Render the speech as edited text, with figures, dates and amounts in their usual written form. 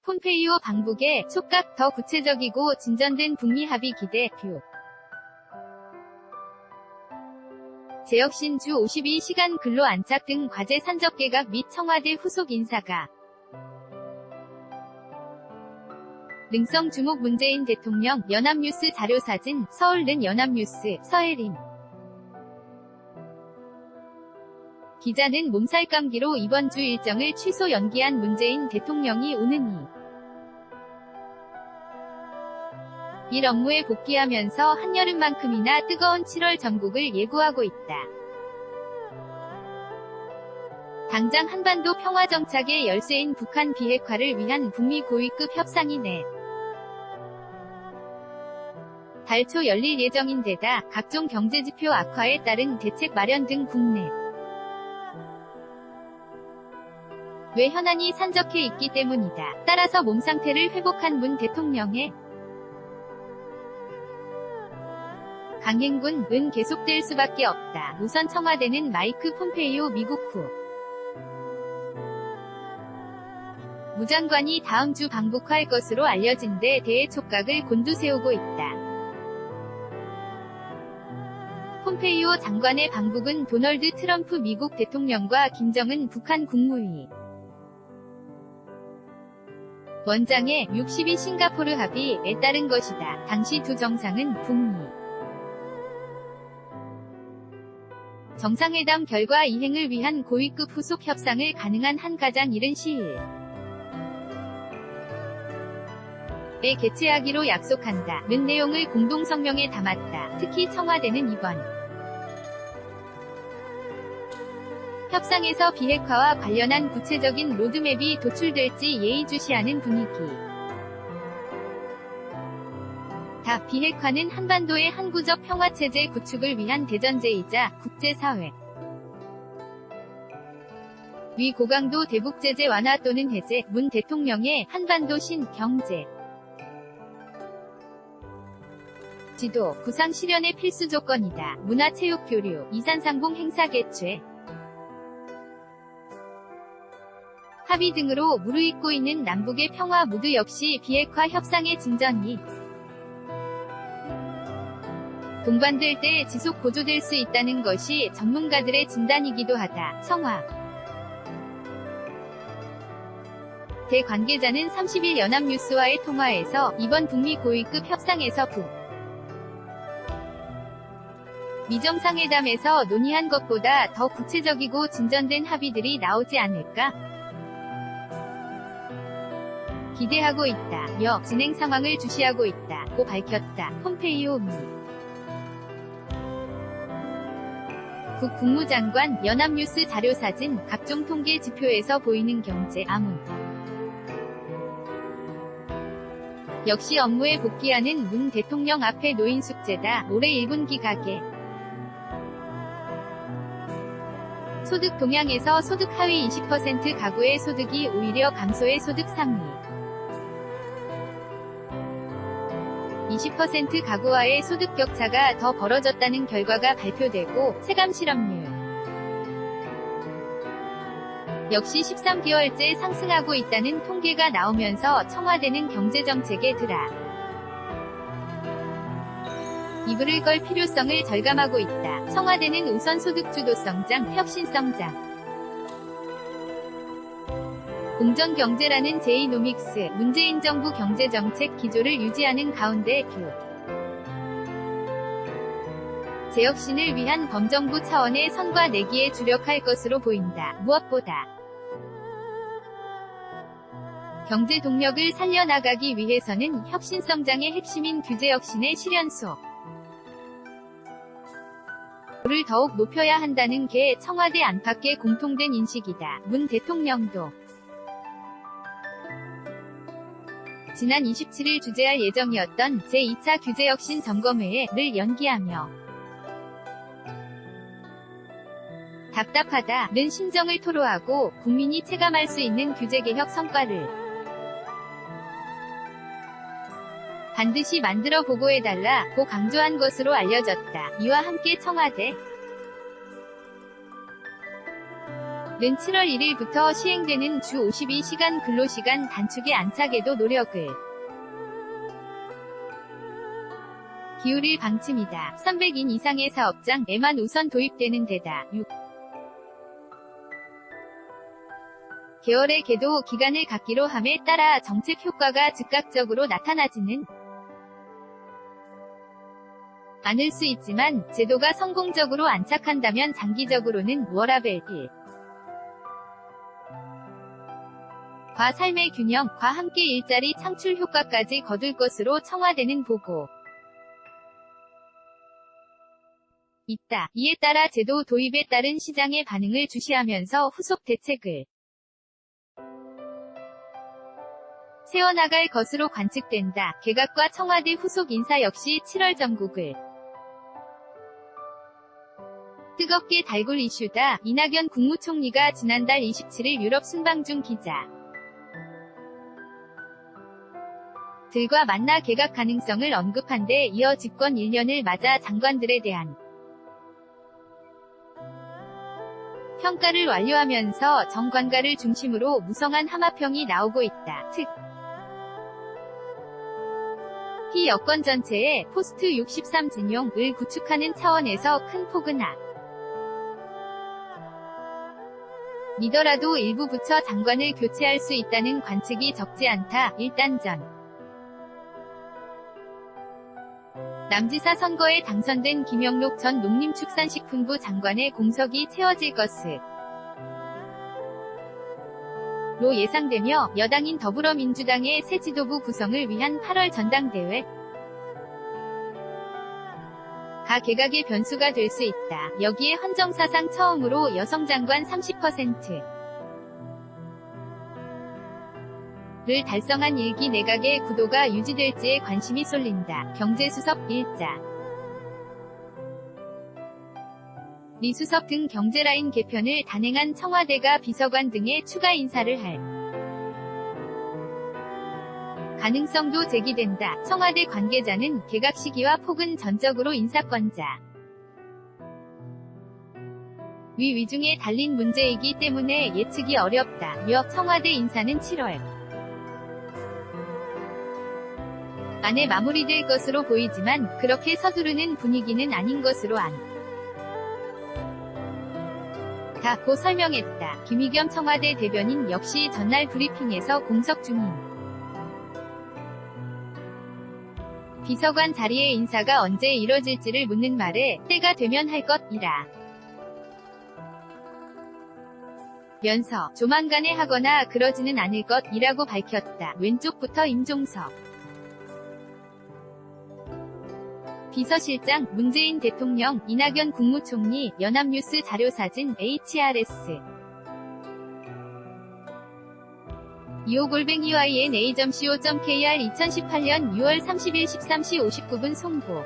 폼페이오 방북의 촉각 더 구체적이고 진전된 북미 합의 기대 뷰. 재혁신 주 52시간 근로 안착 등 과제 산적 개각 및 청와대 후속 인사가 능성 주목 문재인 대통령 연합뉴스 자료사진 서울는 연합뉴스 서혜림 기자는 몸살 감기로 이번 주 일정을 취소 연기한 문재인 대통령이 오는 2일 업무에 복귀하면서 한여름만큼이나 뜨거운 7월 전국을 예고하고 있다. 당장 한반도 평화정착의 열쇠인 북한 비핵화를 위한 북미 고위급 협상이 달 초 열릴 예정인데다 각종 경제지표 악화에 따른 대책 마련 등 국내 외 현안이 산적해 있기 때문이다. 따라서 몸 상태를 회복한 문 대통령의 강행군은 계속될 수밖에 없다. 우선 청와대는 마이크 폼페이오 미국 후 무장관이 다음 주 방북할 것으로 알려진 데 대해 촉각을 곤두세우고 있다. 폼페이오 장관의 방북은 도널드 트럼프 미국 대통령과 김정은 북한 국무위 원장의 62 싱가포르 합의에 따른 것이다. 당시 두 정상은 북미 정상회담 결과 이행을 위한 고위급 후속 협상을 가능한 한 가장 이른 시일에 개최하기로 약속한다는 내용을 공동성명에 담았다. 특히 청와대는 이번 협상에서 비핵화와 관련한 구체적인 로드맵이 도출될지 예의주시하는 분위기. 다 비핵화는 한반도의 항구적 평화체제 구축을 위한 대전제이자 국제사회 위 고강도 대북제재 완화 또는 해제, 문 대통령의 한반도 신경제 지도, 구상 실현의 필수 조건이다. 문화체육 교류, 이산상봉 행사 개최 합의 등으로 무르익고 있는 남북의 평화 무드 역시 비핵화 협상의 진전이 동반될 때 지속 고조될 수 있다는 것이 전문가들의 진단이기도 하다. 청와 대관계자는 30일 연합뉴스와의 통화에서 이번 북미 고위급 협상에서 미정상회담에서 논의한 것보다 더 구체적이고 진전된 합의들이 나오지 않을까 기대하고 있다. 진행 상황을 주시하고 있다고 밝혔다. 폼페이오 미 국무장관 연합뉴스 자료사진 각종 통계 지표에서 보이는 경제 암흑 역시 업무에 복귀하는 문 대통령 앞에 놓인 숙제다. 올해 1분기 가계 소득 동향에서 소득 하위 20% 가구의 소득이 오히려 감소해 소득 상위 20% 가구와의 소득 격차가 더 벌어졌다는 결과가 발표되고 체감 실업률 역시 13개월째 상승하고 있다는 통계가 나오면서 청와대는 경제정책에 이불을 걸 필요성을 절감하고 있다. 청와대는 우선 소득주도성장, 혁신성장 공정경제라는 제2노믹스, 문재인 정부 경제정책 기조를 유지하는 가운데 재혁신을 위한 범정부 차원의 선과 내기에 주력할 것으로 보인다. 무엇보다 경제 동력을 살려나가기 위해서는 혁신성장의 핵심인 규제혁신의 실현소 를 더욱 높여야 한다는 게 청와대 안팎의 공통된 인식이다. 문 대통령도 지난 27일 주재할 예정이었던 제2차 규제혁신 점검회의를 연기하며 답답하다는 심정을 토로하고 국민이 체감할 수 있는 규제개혁 성과를 반드시 만들어 보고해달라고 강조한 것으로 알려졌다. 이와 함께 청와대 는 7월 1일부터 시행되는 주 52시간 근로시간 단축의 안착에도 노력을 기울일 방침이다. 300인 이상의 사업장에만 우선 도입되는 데다 6개월의 계도 기간을 갖기로 함에 따라 정책 효과가 즉각적으로 나타나지는 않을 수 있지만 제도가 성공적으로 안착한다면 장기적으로는 워라밸 1. 과 삶의 균형, 과 함께 일자리 창출 효과까지 거둘 것으로 청와대는 보고 있다. 이에 따라 제도 도입에 따른 시장의 반응을 주시하면서 후속 대책을 세워나갈 것으로 관측된다. 개각과 청와대 후속 인사 역시 7월 전국을 뜨겁게 달굴 이슈다. 이낙연 국무총리가 지난달 27일 유럽 순방 중 기자 들과 만나 개각 가능성을 언급한 데 이어 집권 1년을 맞아 장관들에 대한 평가를 완료하면서 정관가를 중심으로 무성한 하마평이 나오고 있다. 특히 여권 전체에 포스트 63 진용을 구축하는 차원에서 큰 폭은아 니더라도 일부 부처 장관을 교체할 수 있다는 관측이 적지 않다. 일단 전 남지사 선거에 당선된 김영록 전 농림축산식품부 장관의 공석이 채워질 것으로 예상되며 여당인 더불어민주당의 새 지도부 구성을 위한 8월 전당대회 가 개각의 변수가 될 수 있다. 여기에 헌정사상 처음으로 여성 장관 30%를 달성한 1기 내각의 구도가 유지될지에 관심이 쏠린다. 경제수석 일자 리수석 등 경제라인 개편을 단행한 청와대가 비서관 등의 추가 인사를 할 가능성도 제기된다. 청와대 관계자는 개각 시기와 폭은 전적으로 인사권자 위중에 달린 문제이기 때문에 예측이 어렵다며 청와대 인사는 7월 안에 마무리될 것으로 보이지만 그렇게 서두르는 분위기는 아닌 것으로 고 설명했다. 김의겸 청와대 대변인 역시 전날 브리핑에서 공석 중인 비서관 자리의 인사가 언제 이뤄질지를 묻는 말에 때가 되면 할 것이라 면서 조만간에 하거나 그러지는 않을 것이라고 밝혔다. 왼쪽부터 임종석 비서실장, 문재인 대통령, 이낙연 국무총리, 연합뉴스 자료사진, HRS 25골뱅이YNA.co.kr 2018년 6월 30일 13시 59분 송보